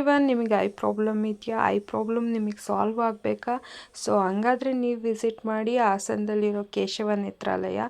Everyone, ನಿಮಗೆ I problem ಇದೆಯಾ? I problem ನಿಮಗೆ ಸಾಲ್ವ್ ಆಗಬೇಕಾ? ಸೊ ಹಂಗಾದರೆ ನೀವು ವಿಸಿಟ್ ಮಾಡಿ ಹಾಸನದಲ್ಲಿರೋ ಕೇಶವ ನೇತ್ರಾಲಯ.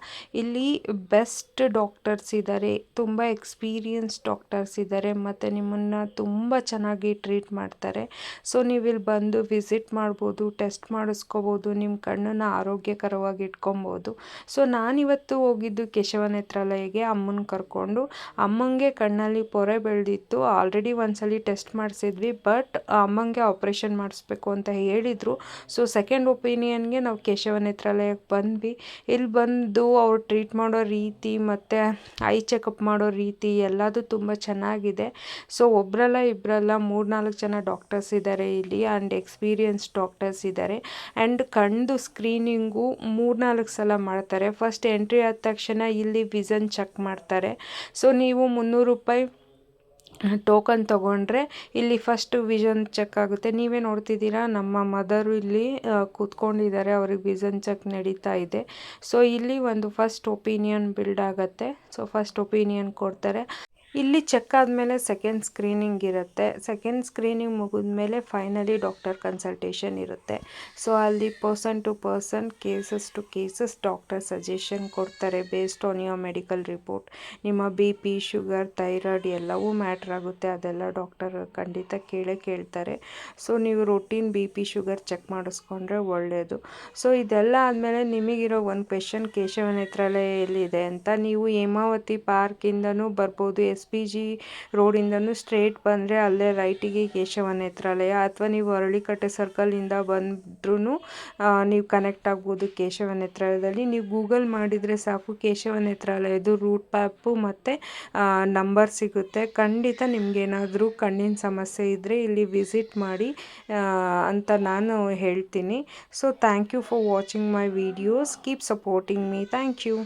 ಇಲ್ಲಿ ಬೆಸ್ಟ್ ಡಾಕ್ಟರ್ಸ್ ಇದ್ದಾರೆ, ತುಂಬ ಎಕ್ಸ್ಪೀರಿಯನ್ಸ್ ಡಾಕ್ಟರ್ಸ್ ಇದ್ದಾರೆ ಮತ್ತು ನಿಮ್ಮನ್ನು ತುಂಬ ಚೆನ್ನಾಗಿ ಟ್ರೀಟ್ ಮಾಡ್ತಾರೆ. ಸೊ ನೀವು ಇಲ್ಲಿ ಬಂದು ವಿಸಿಟ್ ಮಾಡ್ಬೋದು, ಟೆಸ್ಟ್ ಮಾಡಿಸ್ಕೋಬೋದು, ನಿಮ್ಮ ಕಣ್ಣನ್ನು ಆರೋಗ್ಯಕರವಾಗಿ ಇಟ್ಕೊಬೋದು. ಸೊ ನಾನಿವತ್ತು ಹೋಗಿದ್ದು ಕೇಶವ ನೇತ್ರಾಲಯಗೆ ಅಮ್ಮನ ಕರ್ಕೊಂಡು. ಅಮ್ಮಂಗೆ ಕಣ್ಣಲ್ಲಿ ಪೊರೆ ಬೆಳೆದಿತ್ತು. ಆಲ್ರೆಡಿ ಒಂದ್ಸಲಿ ಟೆಸ್ಟ್ ಮಾಡಿಸಿದ್ವಿ, ಬಟ್ ಅಮ್ಮಂಗೆ ಆಪ್ರೇಷನ್ ಮಾಡಿಸ್ಬೇಕು ಅಂತ ಹೇಳಿದರು. ಸೊ ಸೆಕೆಂಡ್ ಒಪಿನಿಯನ್ಗೆ ನಾವು ಕೇಶವ ನೇತ್ರಾಲಯಕ್ಕೆ ಬಂದ್ವಿ. ಇಲ್ಲಿ ಬಂದು ಅವ್ರು ಟ್ರೀಟ್ ಮಾಡೋ ರೀತಿ ಮತ್ತು ಐ ಚೆಕಪ್ ಮಾಡೋ ರೀತಿ ಎಲ್ಲದೂ ತುಂಬ ಚೆನ್ನಾಗಿದೆ. ಸೊ ಒಬ್ಬರಲ್ಲ ಇಬ್ಬರಲ್ಲ 3-4 ಜನ ಡಾಕ್ಟರ್ಸ್ ಇದ್ದಾರೆ ಇಲ್ಲಿ, ಆ್ಯಂಡ್ ಎಕ್ಸ್ಪೀರಿಯನ್ಸ್ ಡಾಕ್ಟರ್ಸ್ ಇದ್ದಾರೆ. ಆ್ಯಂಡ್ ಕಣ್ಣು ಸ್ಕ್ರೀನಿಂಗು 3-4 ಸಲ ಮಾಡ್ತಾರೆ. ಫಸ್ಟ್ ಎಂಟ್ರಿ ಆದ ತಕ್ಷಣ ಇಲ್ಲಿ ವಿಷನ್ ಚೆಕ್ ಮಾಡ್ತಾರೆ. ಸೊ ನೀವು 300 ರೂಪಾಯಿ ಟೋಕನ್ ತೊಗೊಂಡ್ರೆ ಇಲ್ಲಿ ಫಸ್ಟ್ ವಿಷನ್ ಚೆಕ್ ಆಗುತ್ತೆ. ನೀವೇ ನೋಡ್ತಿದ್ದೀರಾ, ನಮ್ಮ ಮದರು ಇಲ್ಲಿ ಕೂತ್ಕೊಂಡಿದ್ದಾರೆ, ಅವ್ರಿಗೆ ವಿಷನ್ ಚೆಕ್ ನಡೀತಾ ಇದೆ. ಸೊ ಇಲ್ಲಿ ಒಂದು ಫಸ್ಟ್ ಒಪಿನಿಯನ್ ಬಿಲ್ಡ್ ಆಗುತ್ತೆ. ಸೊ ಫಸ್ಟ್ ಒಪಿನಿಯನ್ ಕೊಡ್ತಾರೆ. ಇಲ್ಲಿ ಚೆಕ್ ಆದಮೇಲೆ ಸೆಕೆಂಡ್ ಸ್ಕ್ರೀನಿಂಗ್ ಇರುತ್ತೆ. ಸೆಕೆಂಡ್ ಸ್ಕ್ರೀನಿಂಗ್ ಮುಗಿದ್ಮೇಲೆ ಫೈನಲಿ ಡಾಕ್ಟರ್ ಕನ್ಸಲ್ಟೇಷನ್ ಇರುತ್ತೆ. ಸೊ ಅಲ್ಲಿ person to person, cases to cases doctor suggestion ಕೊಡ್ತಾರೆ based on your medical report. ನಿಮ್ಮ BP, ಶುಗರ್, ಥೈರಾಯ್ಡ್ ಎಲ್ಲವೂ ಮ್ಯಾಟ್ರ್ ಆಗುತ್ತೆ. ಅದೆಲ್ಲ ಡಾಕ್ಟರ್ ಖಂಡಿತ ಕೇಳ್ತಾರೆ. ಸೊ ನೀವು ರೂಟೀನ್ BP, ಶುಗರ್ ಚೆಕ್ ಮಾಡಿಸ್ಕೊಂಡ್ರೆ ಒಳ್ಳೆಯದು. ಸೊ ಇದೆಲ್ಲ ಆದಮೇಲೆ ನಿಮಗಿರೋ ಒಂದು ಕ್ವೆಶನ್, ಕೇಶವ ನೇತ್ರಾಲಯ ಎಲ್ಲಿದೆ ಅಂತ. ನೀವು ಹೇಮಾವತಿ ಪಾರ್ಕಿಂದನೂ ಬರ್ಬೋದು, SPG ರೋಡಿಂದನೂ ಸ್ಟ್ರೇಟ್ ಬಂದರೆ ಅಲ್ಲೇ ರೈಟಿಗೆ ಕೇಶವ ನೇತ್ರಾಲಯ, ಅಥವಾ ನೀವು ಅರಳಿಕಟ್ಟೆ ಸರ್ಕಲಿಂದ ಬಂದ್ರೂ ನೀವು ಕನೆಕ್ಟ್ ಆಗ್ಬೋದು ಕೇಶವ ನೇತ್ರಾಲಯದಲ್ಲಿ. ನೀವು ಗೂಗಲ್ ಮಾಡಿದರೆ ಸಾಕು, ಕೇಶವ ನೇತ್ರಾಲಯದು ರೂಟ್ ಮ್ಯಾಪು ಮತ್ತು ನಂಬರ್ ಸಿಗುತ್ತೆ. ಖಂಡಿತ ನಿಮಗೇನಾದರೂ ಕಣ್ಣಿನ ಸಮಸ್ಯೆ ಇದ್ದರೆ ಇಲ್ಲಿ ವಿಸಿಟ್ ಮಾಡಿ ಅಂತ ನಾನು ಹೇಳ್ತೀನಿ. So thank you for watching my videos. Keep supporting me. Thank you.